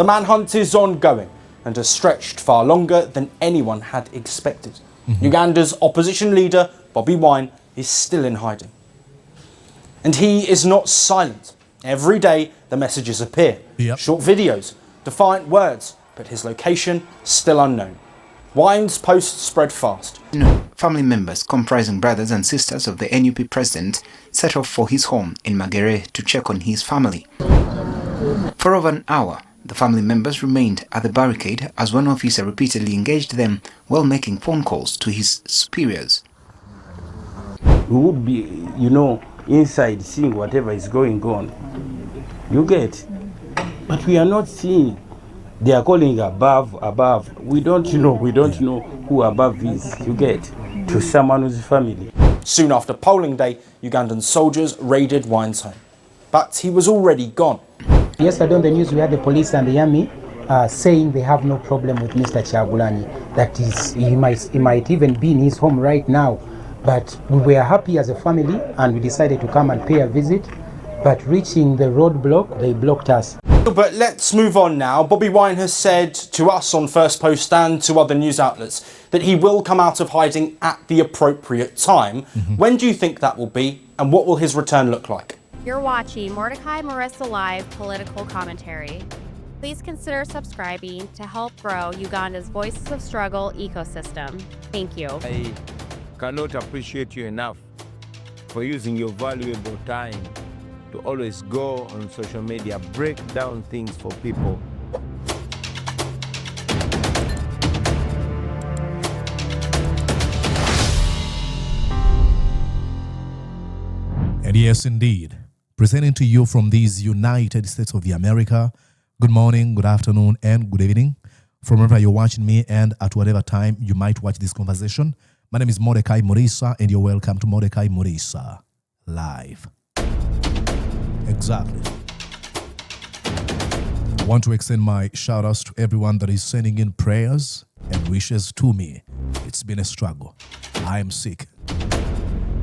The manhunt is ongoing and has stretched far longer than anyone had expected. Uganda's opposition leader, Bobi Wine, is still in hiding. And he is not silent. Every day the messages appear. Short videos, defiant words, but his location still unknown. Wine's posts spread fast. Family members comprising brothers and sisters of the NUP president set off for his home in Magere to check on his family. For over an hour, the family members remained at the barricade as one officer repeatedly engaged them while making phone calls to his superiors. We would be, inside seeing whatever is going on. You get? But we are not seeing. They are calling above. We don't know who above is. You get? To someone whose family. Soon after polling day, Ugandan soldiers raided Wine's home. But he was already gone. Yesterday on the news we had the police and the army saying they have no problem with Mr. Kyagulanyi. That is, he might even be in his home right now. But we were happy as a family and we decided to come and pay a visit. But reaching the roadblock, they blocked us. But let's move on now. Bobi Wine has said to us on First Post and to other news outlets that he will come out of hiding at the appropriate time. When do you think that will be, and what will his return look like? You're watching Mordecai Marissa Live Political Commentary. Please consider subscribing to help grow Uganda's Voices of Struggle ecosystem. Thank you. I cannot appreciate you enough for using your valuable time to always go on social media, break down things for people. And yes, indeed, presenting to you from these United States of America, good morning, good afternoon, and good evening, from wherever you're watching me and at whatever time you might watch this conversation. My name is Mordecai Marissa, and you're welcome to Mordecai Marissa Live. Exactly. I want to extend my shout outs to everyone that is sending in prayers and wishes to me. It's been a struggle. I am sick.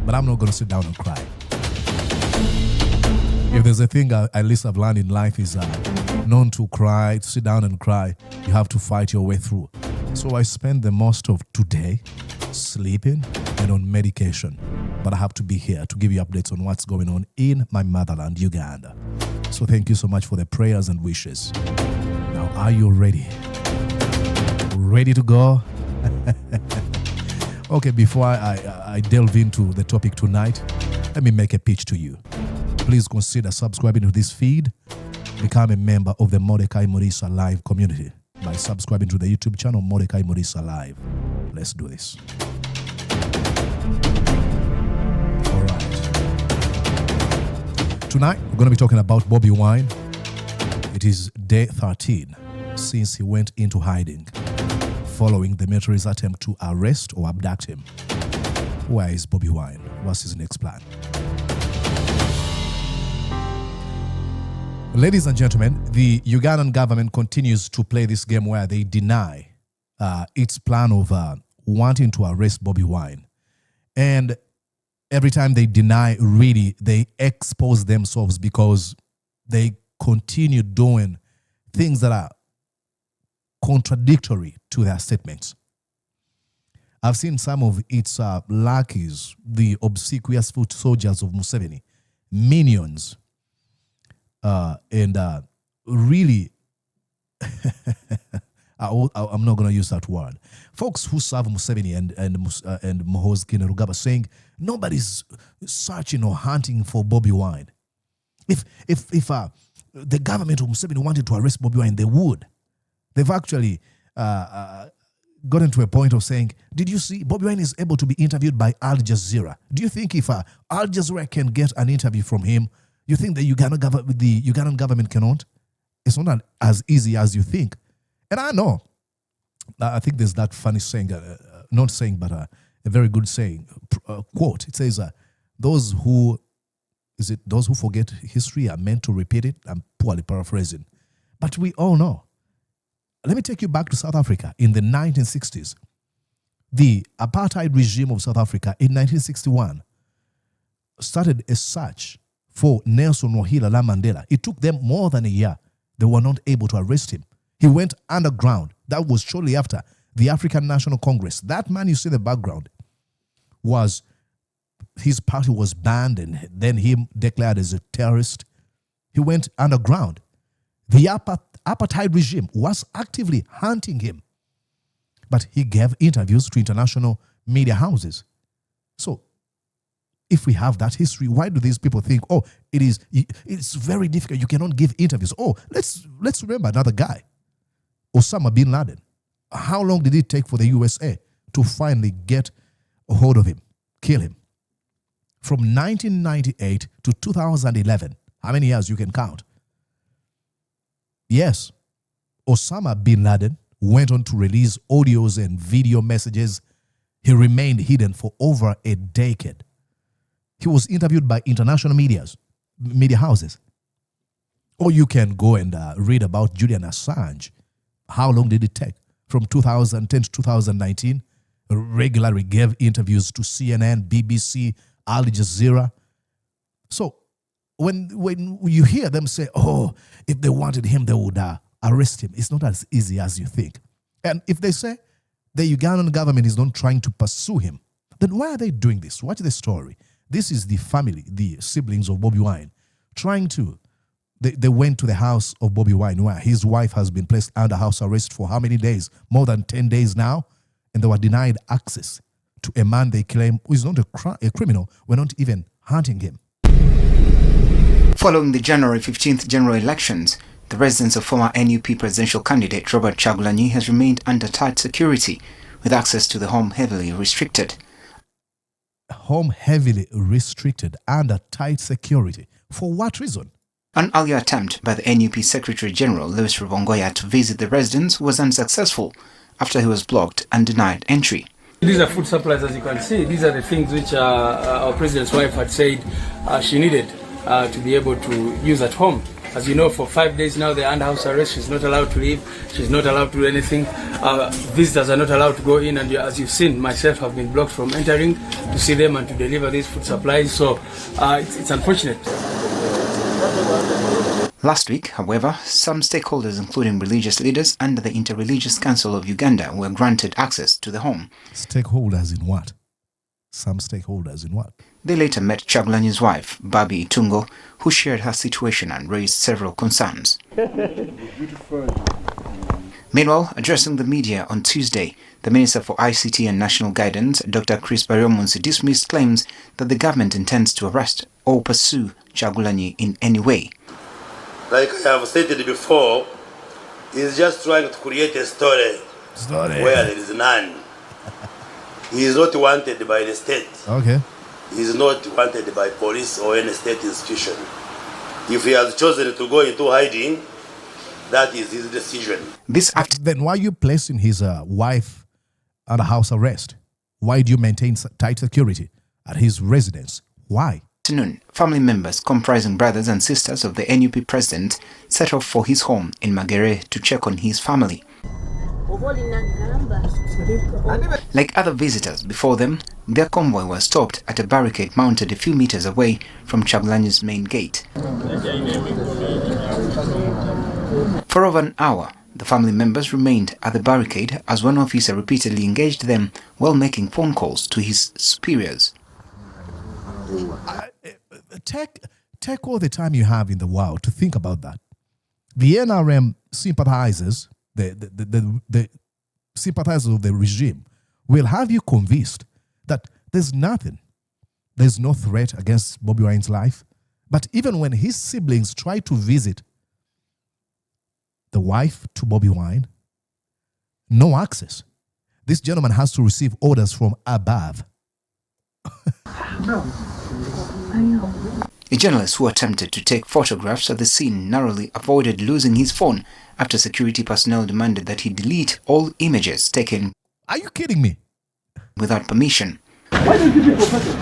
But I'm not going to sit down and cry. If there's a thing at least I've learned in life is not to cry, to sit down and cry. You have to fight your way through. So I spend the most of today sleeping and on medication. But I have to be here to give you updates on what's going on in my motherland, Uganda. So thank you so much for the prayers and wishes. Now, are you ready? Ready to go? Okay, before I delve into the topic tonight, let me make a pitch to you. Please consider subscribing to this feed. Become a member of the Mordecai Marissa Live community by subscribing to the YouTube channel Mordecai Marissa Live. Let's do this. All right. Tonight, we're going to be talking about Bobi Wine. It is day 13 since he went into hiding following the military's attempt to arrest or abduct him. Where is Bobi Wine? What's his next plan? Ladies and gentlemen, the Ugandan government continues to play this game where they deny its plan of wanting to arrest Bobi Wine. And every time they deny, really, they expose themselves because they continue doing things that are contradictory to their statements. I've seen some of its lackeys, the obsequious foot soldiers of Museveni, minions, and really, I'm not going to use that word. Folks who serve Museveni and Muhoozi Kainerugaba saying nobody's searching or hunting for Bobi Wine. If the government of Museveni wanted to arrest Bobi Wine, they would. They've actually gotten to a point of saying, did you see Bobi Wine is able to be interviewed by Al Jazeera? Do you think if Al Jazeera can get an interview from him, you think the Ugandan government cannot? It's not as easy as you think. And I know, I think there's that funny saying, not saying, but a very good saying, quote. It says, those who forget history are meant to repeat it. I'm poorly paraphrasing. But we all know. Let me take you back to South Africa in the 1960s. The apartheid regime of South Africa in 1961 started a search for Nelson Mandela. It took them more than a year They were not able to arrest him. He went underground. That was shortly after the African National Congress. That man you see in the background was, his party was banned and then him declared as a terrorist. He went underground. The apartheid regime was actively hunting him. But he gave interviews to international media houses. So, if we have that history, why do these people think, oh, it's very difficult, you cannot give interviews? Oh, let's remember another guy, Osama bin Laden. How long did it take for the USA to finally get a hold of him, kill him? From 1998 to 2011, how many years you can count? Yes, Osama bin Laden went on to release audios and video messages. He remained hidden for over a decade. He was interviewed by international media houses. Or you can go and read about Julian Assange. How long did it take? From 2010 to 2019, regularly gave interviews to CNN, BBC, Al Jazeera. So when you hear them say, oh, if they wanted him, they would arrest him, it's not as easy as you think. And if they say the Ugandan government is not trying to pursue him, then why are they doing this? Watch the story. This is the family, the siblings of Bobi Wine, they went to the house of Bobi Wine where his wife has been placed under house arrest for how many days? More than 10 days now. And they were denied access to a man they claim who is not a criminal. We're not even hunting him. Following the January 15th general elections, the residence of former NUP presidential candidate Robert Kyagulanyi has remained under tight security, with access to the home heavily restricted. Home heavily restricted, under tight security. For what reason? An earlier attempt by the NUP Secretary General Louis Rubongoya to visit the residence was unsuccessful after he was blocked and denied entry. These are food supplies, as you can see. These are the things which our president's wife had said she needed to be able to use at home. As you know, for 5 days now they're under house arrest. She's not allowed to leave. She's not allowed to do anything. Visitors are not allowed to go in, and as you've seen, myself have been blocked from entering to see them and to deliver these food supplies. So it's unfortunate. Last week, however, some stakeholders, including religious leaders and the Interreligious Council of Uganda, were granted access to the home. Stakeholders in what? Some stakeholders in what? They later met Kyagulanyi's wife, Babi Itungo, who shared her situation and raised several concerns. Meanwhile, addressing the media on Tuesday, the Minister for ICT and National Guidance, Dr. Chris Baryomunsi, dismissed claims that the government intends to arrest or pursue Kyagulanyi in any way. Like I have stated before, he's just trying to create a story where there is none. He is not wanted by the state. Okay. He is not wanted by police or any state institution. If he has chosen to go into hiding, that is his decision. Then why are you placing his wife under house arrest? Why do you maintain tight security at his residence? Why? Afternoon, family members comprising brothers and sisters of the NUP president set off for his home in Magere to check on his family. Like other visitors before them, their convoy was stopped at a barricade mounted a few meters away from Kyagulanyi's main gate. For over an hour, the family members remained at the barricade as one officer repeatedly engaged them while making phone calls to his superiors. Take all the time you have in the world to think about that. The NRM sympathizers, the sympathizers of the regime, will have you convinced that there's no threat against Bobi Wine's life. But even when his siblings try to visit the wife to Bobi Wine, no access. This gentleman has to receive orders from above. A journalist who attempted to take photographs of the scene narrowly avoided losing his phone after security personnel demanded that he delete all images taken. Are you kidding me? Without permission. Why did you people photos?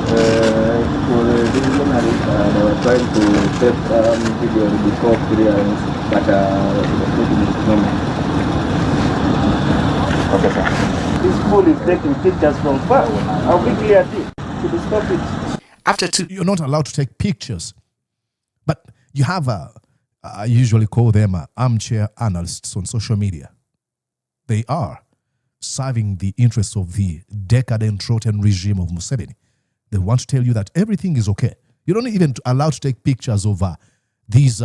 For the journalists, they were trying to take video before clearance, but taking it normal. Okay, sir. This fool is taking pictures from far. How quickly are they? Should we stop it? You're not allowed to take pictures, but you have I usually call them armchair analysts on social media. They are serving the interests of the decadent, rotten regime of Museveni. They want to tell you that everything is okay. You don't even allowed to take pictures of these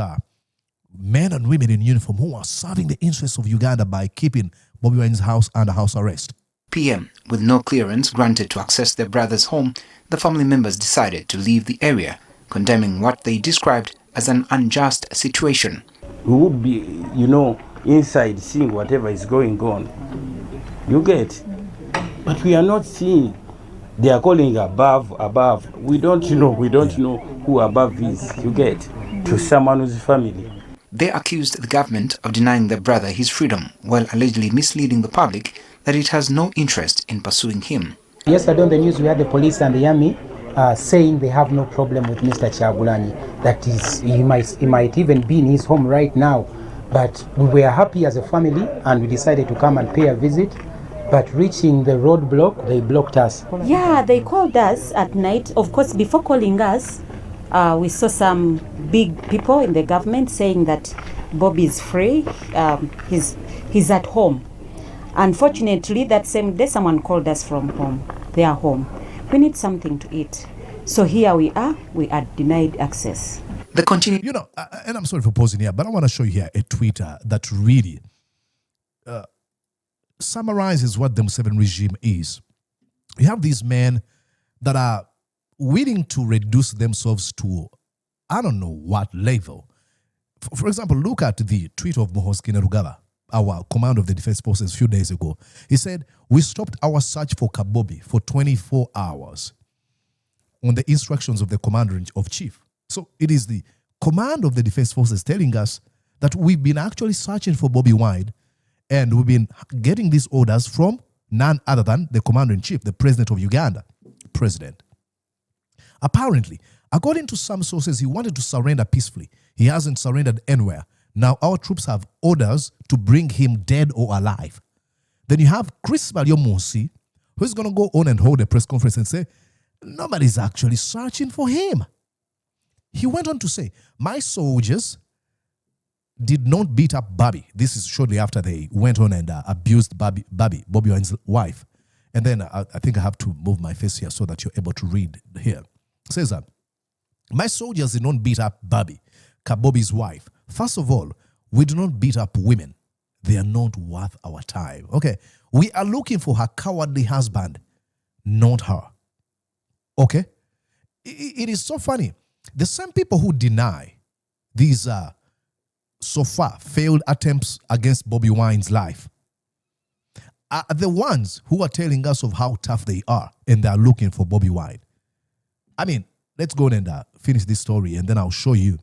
men and women in uniform who are serving the interests of Uganda by keeping Bobi Wine's house under house arrest. PM, with no clearance granted to access their brother's home, the family members decided to leave the area, condemning what they described as an unjust situation. We would be, inside seeing whatever is going on. You get? But we are not seeing. They are calling above. We don't know who above is. You get? To someone whose family. They accused the government of denying their brother his freedom, while allegedly misleading the public that it has no interest in pursuing him. Yesterday on the news we had the police and the army saying they have no problem with Mr. Kyagulanyi. That is, he might even be in his home right now. But we were happy as a family and we decided to come and pay a visit. But reaching the roadblock, they blocked us. Yeah, they called us at night. Of course, before calling us, we saw some big people in the government saying that Bobby is free, he's at home. Unfortunately, that same day, someone called us from home, their home. We need something to eat. So here we are denied access. The continue. And I'm sorry for pausing here, but I want to show you here a tweet that really summarizes what the Museveni regime is. You have these men that are willing to reduce themselves to, I don't know what level. For example, look at the tweet of Muhoozi Kainerugaba, our commander of the defense forces a few days ago. He said, "We stopped our search for Kabobi for 24 hours on the instructions of the commander-in-chief." So it is the command of the defense forces telling us that we've been actually searching for Bobi Wine and we've been getting these orders from none other than the commander-in-chief, the president of Uganda. President. Apparently, according to some sources, he wanted to surrender peacefully. He hasn't surrendered anywhere. Now our troops have orders to bring him dead or alive. Then you have Chris Musi, who's going to go on and hold a press conference and say, nobody's actually searching for him. He went on to say, my soldiers did not beat up Bobby. This is shortly after they went on and abused Bobi Wine's wife. And then I think I have to move my face here so that you're able to read here. It says that, my soldiers did not beat up Bobby, Kabobi's wife. First of all, we do not beat up women. They are not worth our time. Okay, we are looking for her cowardly husband, not her. Okay, it is so funny. The same people who deny these so far failed attempts against Bobi Wine's life are the ones who are telling us of how tough they are and they are looking for Bobi Wine. I mean, let's go and finish this story and then I'll show you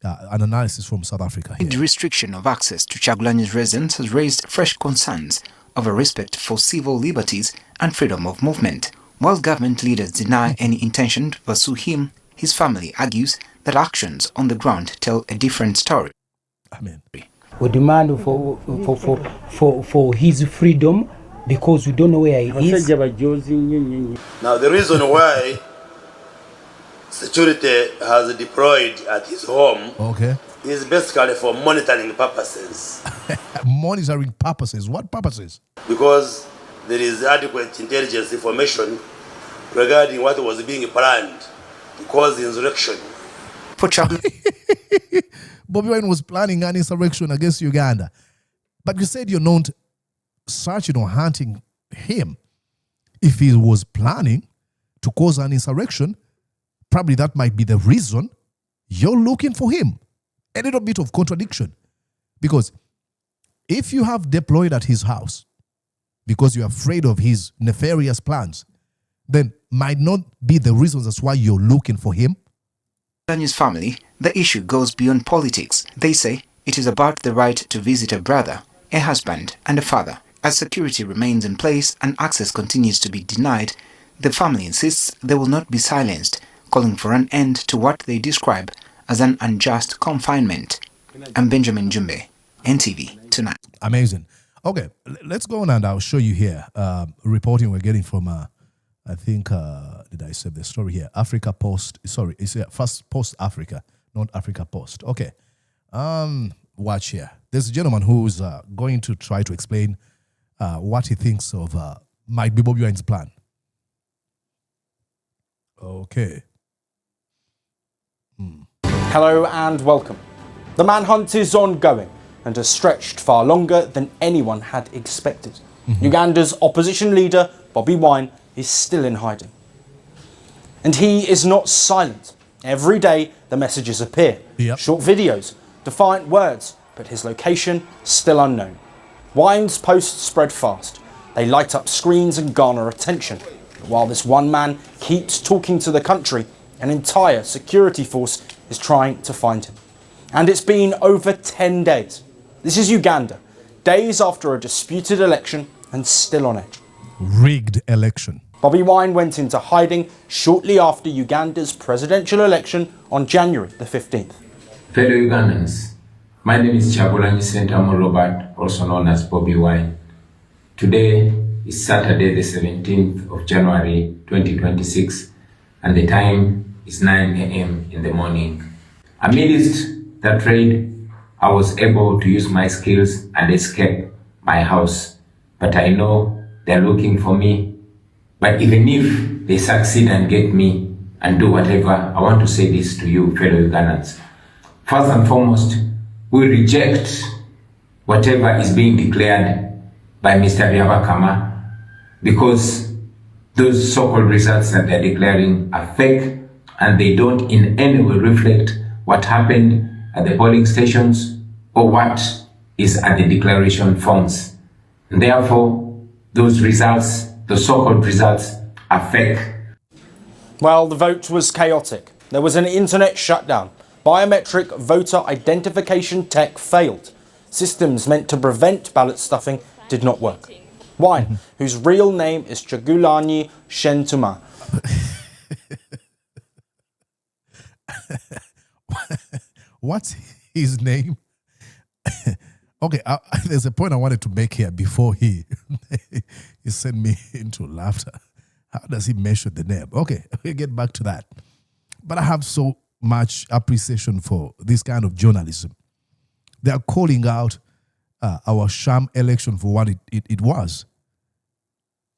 an analysis from South Africa here. The restriction of access to Kyagulanyi's residence has raised fresh concerns over respect for civil liberties and freedom of movement. While government leaders deny any intention to pursue him, his family argues that actions on the ground tell a different story. Amen. We demand for his freedom because we don't know where he is. Now the reason why security has deployed at his home is basically for monitoring purposes. Monitoring purposes? What purposes? Because there is adequate intelligence information regarding what was being planned to cause the insurrection. For Bobi Wine was planning an insurrection against Uganda. But you said you're not searching or hunting him. If he was planning to cause an insurrection, probably that might be the reason you're looking for him. A little bit of contradiction. Because if you have deployed at his house because you're afraid of his nefarious plans, then might not be the reasons that's why you're looking for him. Kyagulanyi's family, the issue goes beyond politics. They say it is about the right to visit a brother, a husband, and a father. As security remains in place and access continues to be denied, the family insists they will not be silenced, calling for an end to what they describe as an unjust confinement. I'm Benjamin Jumbe, NTV Tonight. Amazing. Okay, let's go on and I'll show you here reporting we're getting from, I think, did I save the story here? Africa Post, sorry, it's First Post Africa, not Africa Post. Okay, Watch here. There's a gentleman who's going to try to explain what he thinks of might be Bobi Wine's plan. Okay. Hello and welcome. The manhunt is ongoing and has stretched far longer than anyone had expected. Uganda's opposition leader, Bobi Wine, is still in hiding. And he is not silent. Every day the messages appear. Yep. Short videos, defiant words, but his location still unknown. Wine's posts spread fast. They light up screens and garner attention. But while this one man keeps talking to the country, an entire security force is trying to find him. And it's been over 10 days. This is Uganda, days after a disputed election and still on edge. Rigged election. Bobi Wine went into hiding shortly after Uganda's presidential election on January the 15th. Fellow Ugandans, my name is Kyagulanyi Ssentamu Robert, also known as Bobi Wine. Today is Saturday the 17th of January 2026 and the time is 9 a.m. in the morning. Amidst that raid, I was able to use my skills and escape my house. But I know they're looking for me. But even if they succeed and get me and do whatever, I want to say this to you, fellow Ugandans. First and foremost, we reject whatever is being declared by Mr. Byabakama because those so-called results that they're declaring are fake and they don't in any way reflect what happened at the polling stations or what is at the declaration forms. And therefore, those results, the so-called results, are fake. Well, the vote was chaotic. There was an internet shutdown. Biometric voter identification tech failed. Systems meant to prevent ballot stuffing did not work. Wine, whose real name is Kyagulanyi Ssentamu. What's his name? Okay, there's a point I wanted to make here before he sent me into laughter. How does he measure the name? Okay, we'll get back to that. But I have so much appreciation for this kind of journalism. They are calling out our sham election for what it was.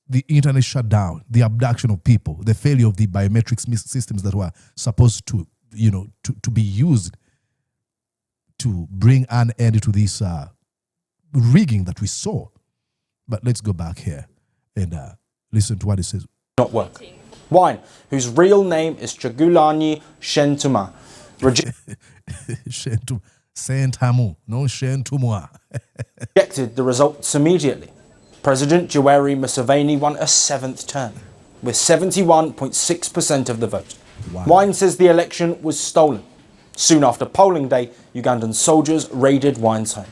The internet shutdown, the abduction of people, the failure of the biometric systems that were supposed to, to be used to bring an end to this rigging that we saw. But let's go back here and listen to what it says. Not work. Wine, whose real name is Kyagulanyi Ssentamu. Ssentamu, no Ssentamu. Rejected the results immediately. President Yoweri Museveni won a 7th term with 71.6% of the vote. Wow. Wine says the election was stolen. Soon after polling day, Ugandan soldiers raided Wine's home.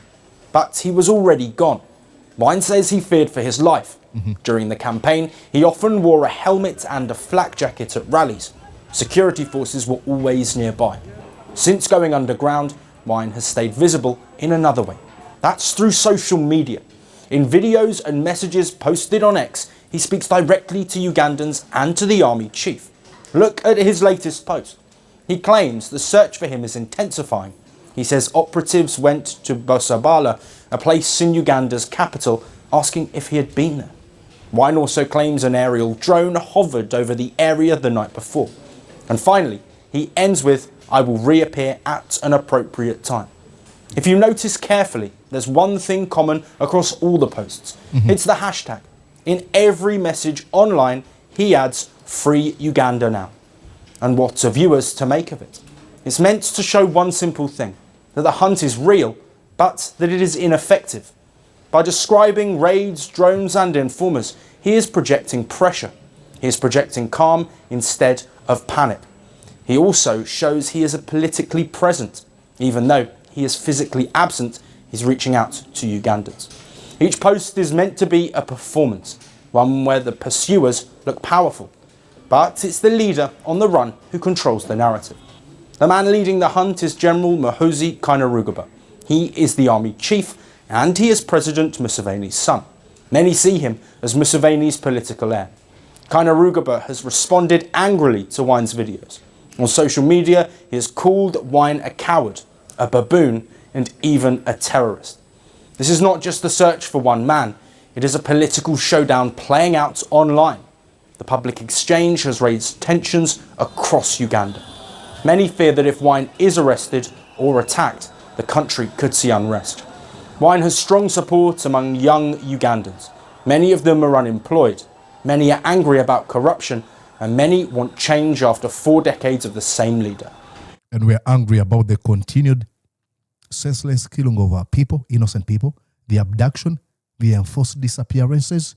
But he was already gone. Wine says he feared for his life. During the campaign, he often wore a helmet and a flak jacket at rallies. Security forces were always nearby. Since going underground, Wine has stayed visible in another way. That's through social media. In videos and messages posted on X, he speaks directly to Ugandans and to the army chief. Look at his latest post. He claims the search for him is intensifying. He says operatives went to Bosabala, a place in Uganda's capital, asking if he had been there. Wine also claims an aerial drone hovered over the area the night before. And finally, he ends with, "I will reappear at an appropriate time." If you notice carefully, there's one thing common across all the posts. It's the hashtag. In every message online, he adds, "Free Uganda now." And what are viewers to make of it? It's meant to show one simple thing, that the hunt is real, but that it is ineffective. By describing raids, drones and informers, he is projecting pressure. He is projecting calm instead of panic. He also shows he is politically present. Even though he is physically absent, he's reaching out to Ugandans. Each post is meant to be a performance, one where the pursuers look powerful. But it's the leader on the run who controls the narrative. The man leading the hunt is General Muhoozi Kainerugaba. He is the army chief and he is President Museveni's son. Many see him as Museveni's political heir. Kainerugaba has responded angrily to Wine's videos. On social media, he has called Wine a coward a baboon, and even a terrorist. This is not just the search for one man, it is a political showdown playing out online. The public exchange has raised tensions across Uganda. Many fear that if Wine is arrested or attacked, the country could see unrest. Wine has strong support among young Ugandans. Many of them are unemployed, many are angry about corruption, and many want change after 4 decades of the same leader. And we're angry about the continued senseless killing of our people, innocent people, the abduction, the enforced disappearances,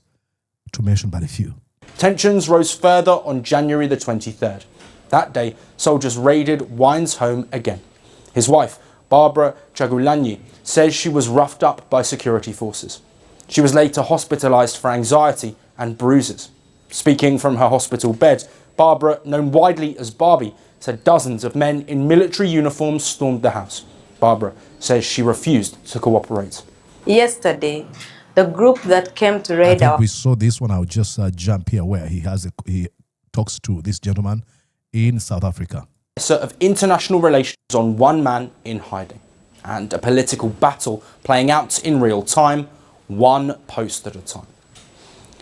to mention but a few. Tensions rose further on January the 23rd. That day, soldiers raided Wine's home again. His wife, Barbara Chagulanyi, says she was roughed up by security forces. She was later hospitalized for anxiety and bruises. Speaking from her hospital bed, Barbara, known widely as Barbie, said dozens of men in military uniforms stormed the house. Barbara says she refused to cooperate. Yesterday, the group that came to I raid think our... we saw this one. I'll just jump here where he talks to this gentleman in South Africa. Of international relations on one man in hiding, and a political battle playing out in real time, one post at a time.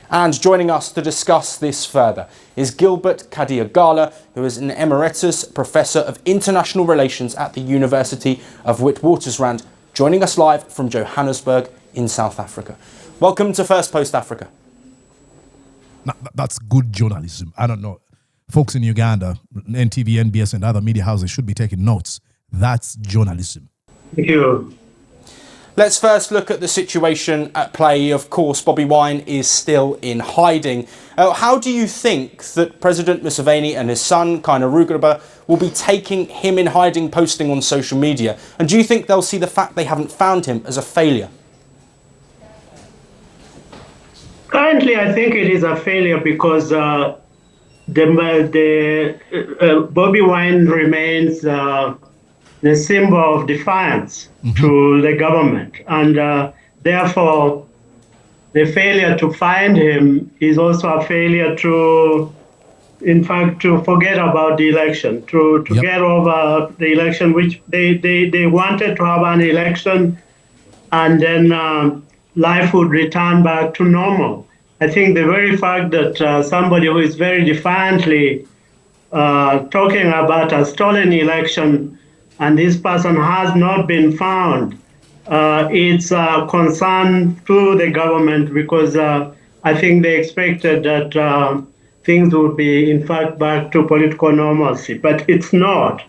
And joining us to discuss this further is Gilbert Kadiagala, who is an Emeritus Professor of International Relations at the University of Witwatersrand, joining us live from Johannesburg in South Africa. Welcome to First Post Africa. Now, that's good journalism. I don't know. Folks in Uganda, NTV, NBS, and other media houses should be taking notes. That's journalism. Thank you. Let's first look at the situation at play. Of course, Bobi Wine is still in hiding. How do you think that President Museveni and his son, Kainerugaba, will be taking him in hiding, posting on social media? And do you think they'll see the fact they haven't found him as a failure? Currently, I think it is a failure because Bobi Wine remains the symbol of defiance to the government. And therefore, the failure to find him is also a failure to, in fact, to forget about the election, to get over the election, which they wanted to have an election, and then life would return back to normal. I think the very fact that somebody who is very defiantly talking about a stolen election and this person has not been found, it's a concern to the government because I think they expected that things would be, in fact, back to political normalcy, but it's not.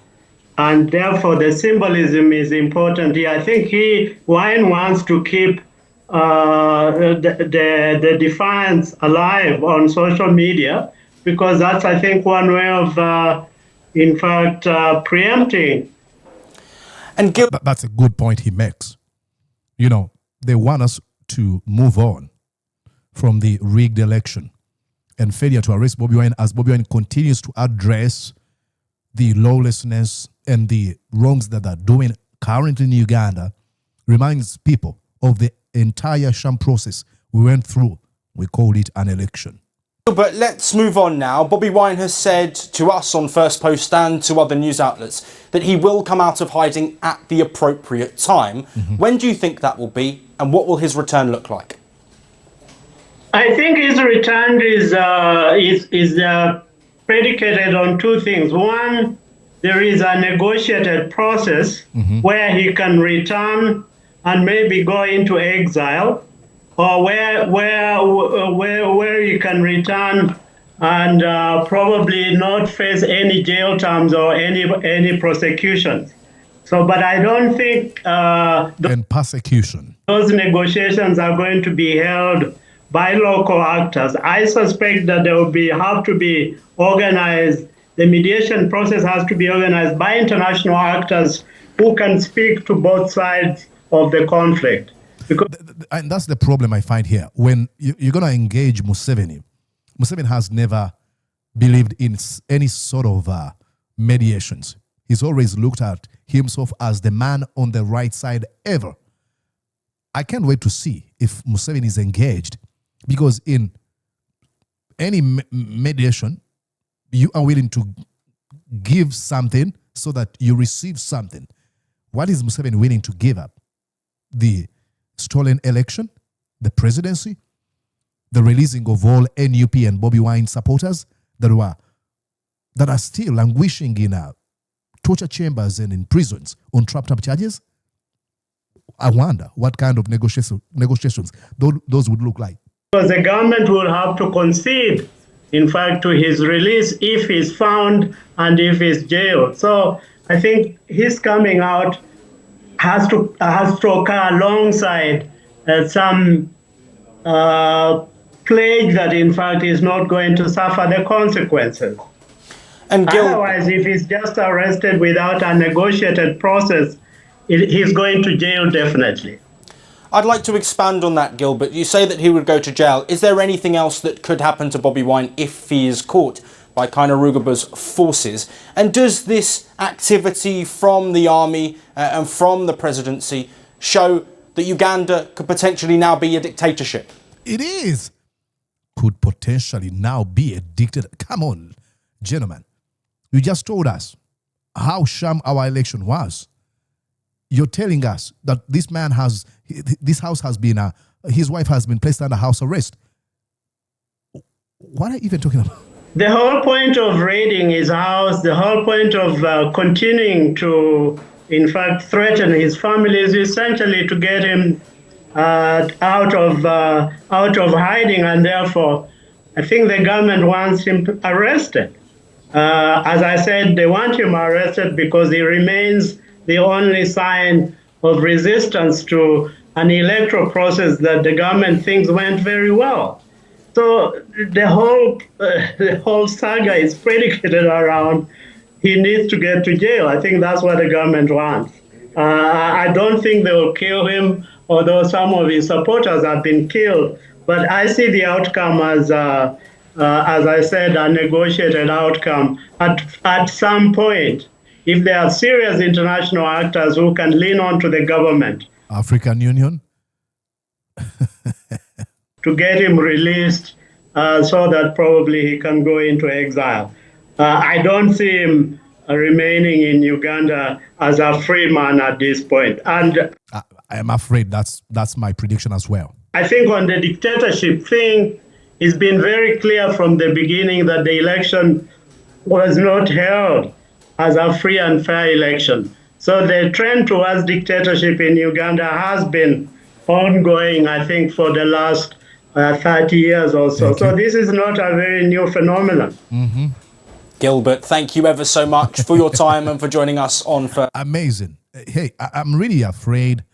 And therefore, the symbolism is important here. I think Wine wants to keep the defiance alive on social media because that's, I think, one way of, in fact, preempting. And that's a good point he makes. You know, they want us to move on from the rigged election and failure to arrest Bobi Wine as Bobi Wine continues to address the lawlessness and the wrongs that are doing currently in Uganda, reminds people of the entire sham process we went through. We called it an election. But let's move on now. Bobi Wine has said to us on First Post and to other news outlets that he will come out of hiding at the appropriate time. When do you think that will be, and what will his return look like? I think his return is predicated on two things. One, there is a negotiated process where he can return and maybe go into exile, or where he can return and probably not face any jail terms or any prosecutions. So, but I don't think and persecution. Those negotiations are going to be held by local actors. I suspect that they will have to be organized. The mediation process has to be organized by international actors who can speak to both sides of the conflict. And that's the problem I find here. When you're going to engage Museveni, Museveni has never believed in any sort of mediations. He's always looked at himself as the man on the right side ever. I can't wait to see if Museveni is engaged, because in any mediation, you are willing to give something so that you receive something. What is Museveni willing to give up? The stolen election, the presidency, the releasing of all NUP and Bobi Wine supporters that are still languishing in torture chambers and in prisons on trapped-up charges? I wonder what kind of negotiations those would look like. Because the government will have to concede, in fact, to his release if he's found and if he's jailed. So I think his coming out has to occur alongside some pledge that, in fact, is not going to suffer the consequences. And otherwise, if he's just arrested without a negotiated process, he's going to jail definitely. I'd like to expand on that, Gilbert. You say that he would go to jail. Is there anything else that could happen to Bobi Wine if he is caught by Kainerugaba's forces? And does this activity from the army and from the presidency show that Uganda could potentially now be a dictatorship? It is. Could potentially now be a dictator. Come on, gentlemen. You just told us how sham our election was. You're telling us that this house has been, his wife has been placed under house arrest. What are you even talking about? The whole point of raiding his house, the whole point of continuing to, in fact, threaten his family is essentially to get him out of hiding, and therefore, I think the government wants him arrested. As I said, they want him arrested because he remains the only sign of resistance to an electoral process that the government thinks went very well. So the whole saga is predicated around he needs to get to jail. I think that's what the government wants. I don't think they will kill him, although some of his supporters have been killed. But I see the outcome as I said, a negotiated outcome. At some point, if there are serious international actors who can lean on to the government, African Union, to get him released so that probably he can go into exile. I don't see him remaining in Uganda as a free man at this point. And I am afraid that's my prediction as well. I think on the dictatorship thing, it's been very clear from the beginning that the election was not held as a free and fair election. So the trend towards dictatorship in Uganda has been ongoing, I think, for the last 30 years or so. So this is not a very new phenomenon. Mm-hmm. Gilbert, thank you ever so much for your time and for joining us on for Amazing. Hey, I'm really afraid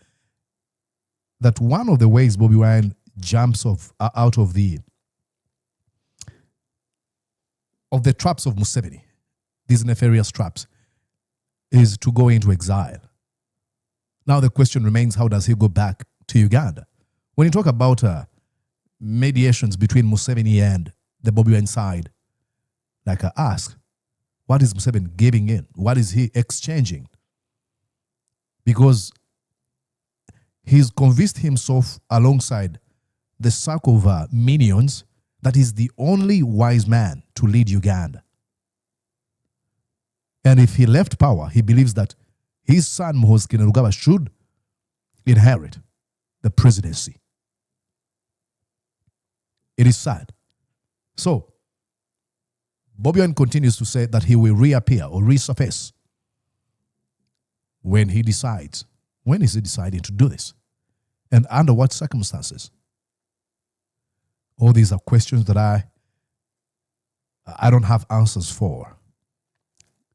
that one of the ways Bobi Wine jumps out of the traps of Museveni, these nefarious traps, is to go into exile. Now the question remains, how does he go back to Uganda? When you talk about mediations between Museveni and the Bobi Wine side, like I ask, what is Museveni giving in? What is he exchanging? Because he's convinced himself alongside the circle of minions that is the only wise man to lead Uganda. And if he left power, he believes that his son, Muhoozi Kainerugaba, should inherit the presidency. It is sad. So, Bobi Wine continues to say that he will reappear or resurface when he decides. When is he deciding to do this? And under what circumstances? All these are questions that I don't have answers for.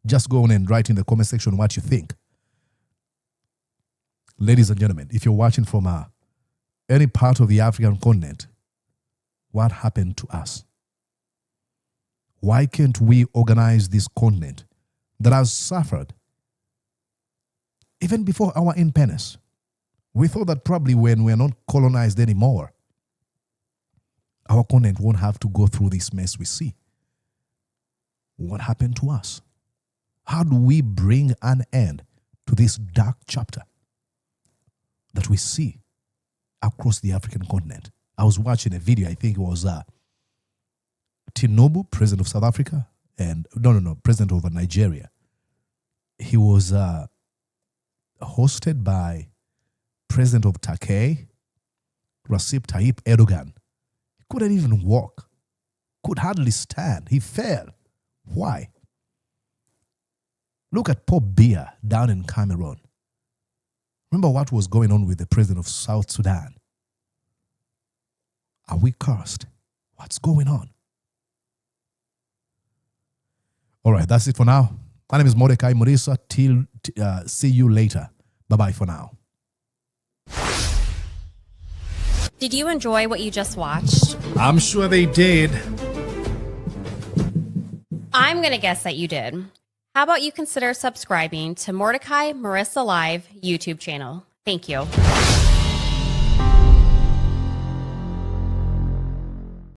Just go on and write in the comment section what you think. Ladies and gentlemen, if you're watching from any part of the African continent, what happened to us? Why can't we organize this continent that has suffered even before our independence? We thought that probably when we're not colonized anymore, our continent won't have to go through this mess we see. What happened to us? How do we bring an end to this dark chapter that we see across the African continent? I was watching a video, I think it was Tinubu, president of South Africa, and president of Nigeria. He was hosted by President of Turkey, Recep Tayyip Erdogan. He couldn't even walk, could hardly stand. He fell. Why? Look at Pope Biya down in Cameroon. Remember what was going on with the president of South Sudan? Are we cursed? What's going on? All right, that's it for now. My name is Mordecai Murisa. See you later. Bye-bye for now. Did you enjoy what you just watched? I'm sure they did. I'm going to guess that you did. How about you consider subscribing to Mordecai Marissa Live YouTube channel? Thank you.